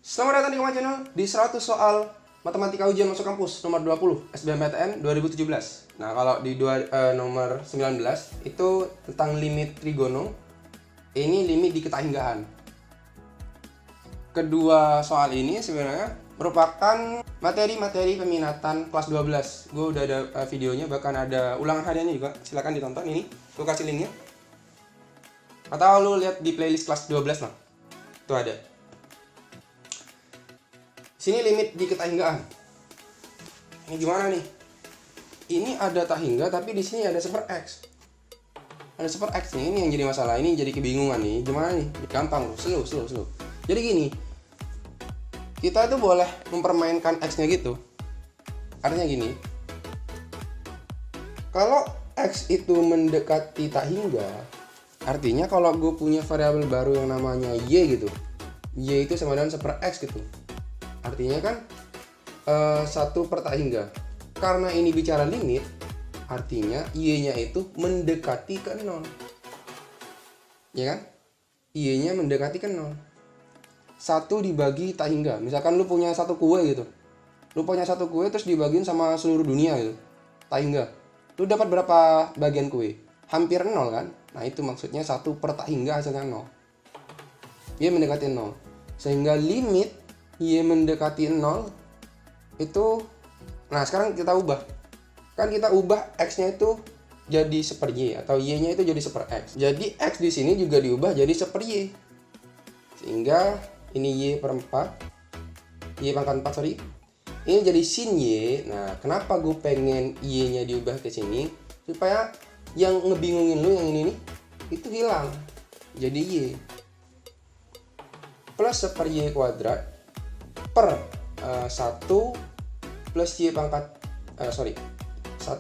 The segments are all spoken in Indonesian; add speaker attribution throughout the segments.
Speaker 1: Selamat datang di Koma Channel di 100 soal matematika ujian masuk kampus nomor 20 SBMPTN 2017. Nah, kalau di nomor 19 itu tentang limit trigono. Ini limit diketahinggaan. Kedua soal ini sebenarnya merupakan materi-materi peminatan kelas 12. Gue udah ada videonya, bahkan ada ulangan hariannya juga. Silahkan ditonton ini. Gue kasih linknya. Atau lu lihat di playlist kelas 12 lah. Itu ada. Sini limit diketahinggaan. Ini gimana nih? Ini ada tahingga tapi di sini ada super X. Ada super X nih, ini yang jadi masalah. Ini jadi kebingungan nih. Gimana nih? Gampang loh, slow. Jadi gini. Kita itu boleh mempermainkan X-nya gitu. Artinya gini. Kalau X itu mendekati tahingga, artinya kalau gue punya variabel baru yang namanya Y gitu. Y itu sama dengan super X gitu. Artinya kan 1 per tahingga. Karena ini bicara limit, artinya Y-nya itu mendekati ke 0. Ya kan? Y-nya mendekati ke 0. 1 dibagi tahingga. Misalkan lu punya 1 kue gitu. Lu punya 1 kue terus dibagiin sama seluruh dunia gitu. Tahingga. Lu dapat berapa bagian kue? Hampir 0 kan? Nah, itu maksudnya 1 per tahingga hasilnya 0. Y mendekati 0. Sehingga limit Y mendekati 0 itu, nah sekarang kita ubah. Kan kita ubah X-nya itu jadi seper Y atau Y-nya itu jadi seper X. Jadi X di sini juga diubah jadi seper Y. Sehingga ini Y per 4. Y pangkat 4, sorry. Ini jadi sin Y. Nah, kenapa gue pengen Y-nya diubah ke sini? Supaya yang ngebingungin lu yang ini nih, itu hilang. Jadi Y. Plus seper Y kuadrat per 1 plus Y pangkat 1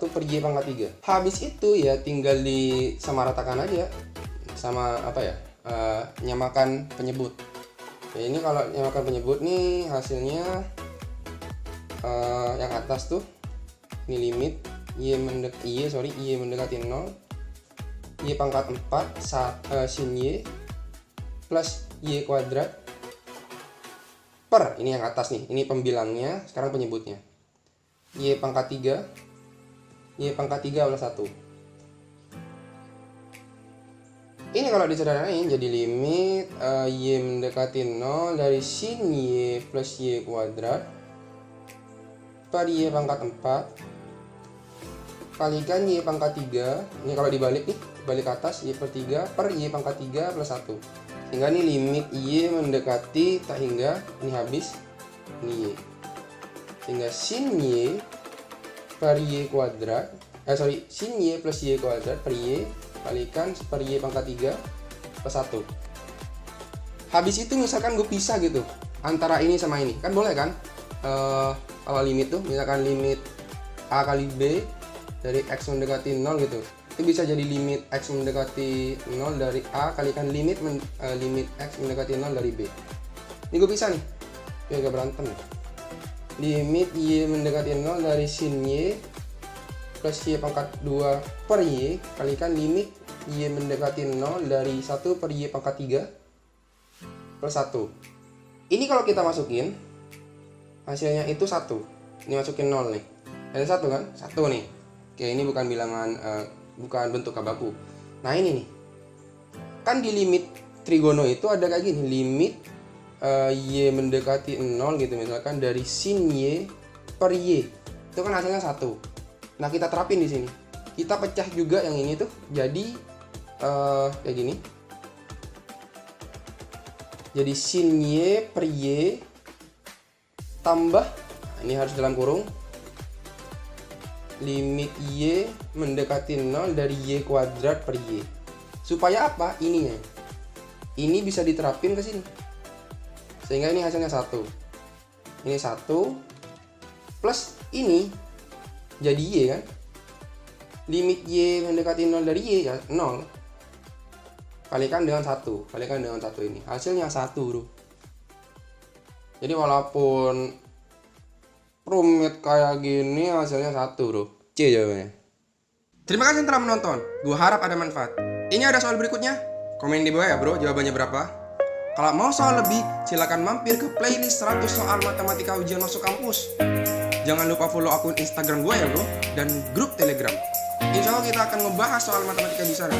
Speaker 1: per Y pangkat 3. Habis itu ya tinggal disamaratakan aja sama apa ya, nyamakan penyebut. Ya, ini kalau nyamakan penyebut nih hasilnya yang atas tuh ini limit Y mendekati 0, Y pangkat 4 sin Y plus Y kuadrat per, ini yang atas nih, ini pembilangnya, sekarang penyebutnya. Y pangkat 3 plus 1. Ini kalau disederhanain jadi limit Y mendekati 0 dari sin Y plus Y kuadrat per Y pangkat 4 kalikan Y pangkat 3. Ini kalau dibalik nih, balik ke atas, Y per 3 per Y pangkat 3 plus 1. Sehingga ini limit Y mendekati tahingga, ini habis, ini Y. Sehingga sin Y per Y kuadrat, sin Y plus Y kuadrat per Y kalikan per Y pangkat 3 plus 1. Habis itu misalkan gue pisah gitu antara ini sama ini, kan boleh kan? Kalau limit tuh, misalkan limit A kali B dari X mendekati 0 gitu, itu bisa jadi limit X mendekati 0 dari A kalikan limit X mendekati 0 dari B. Ini gue bisa nih, biar gak berantem ya. Limit Y mendekati 0 dari sin Y plus Y pangkat 2 per Y kalikan limit Y mendekati 0 dari 1 per Y pangkat 3 plus 1. Ini kalau kita masukin, hasilnya itu 1. Ini masukin 0 nih, ada 1 kan? 1 nih. Oke, ini bukan bilangan, bukan bentuk kabaku. Nah, ini nih. Kan di limit trigono itu ada kayak gini, limit Y mendekati 0 gitu, misalkan dari sin Y per Y. Itu kan hasilnya 1. Nah, kita terapin di sini. Kita pecah juga yang ini tuh jadi kayak gini. Jadi sin Y per Y tambah, ini harus dalam kurung, limit Y mendekati 0 dari Y kuadrat per Y. Supaya apa? Ininya. Ini bisa diterapin ke sini. Sehingga ini hasilnya 1. Ini 1 plus ini jadi Y kan? Limit Y mendekati 0 dari Y ya 0. Kalikan dengan 1. Kalikan dengan 1 ini. Hasilnya 1, bro. Jadi walaupun rumit kayak gini, hasilnya 1, bro. C jawabannya. Terima kasih telah menonton. Gua harap ada manfaat. Ini ada soal berikutnya. Komen di bawah ya, bro, jawabannya berapa. Kalau mau soal lebih, silakan mampir ke playlist 100 soal matematika ujian masuk kampus. Jangan lupa follow akun Instagram gue ya bro, dan grup Telegram. Insya Allah kita akan ngebahas soal matematika di sana.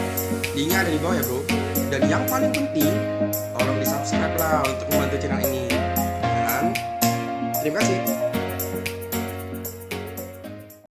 Speaker 1: Linknya ada di bawah ya bro. Dan yang paling penting, tolong di subscribe lah untuk membantu channel ini. Dan terima kasih.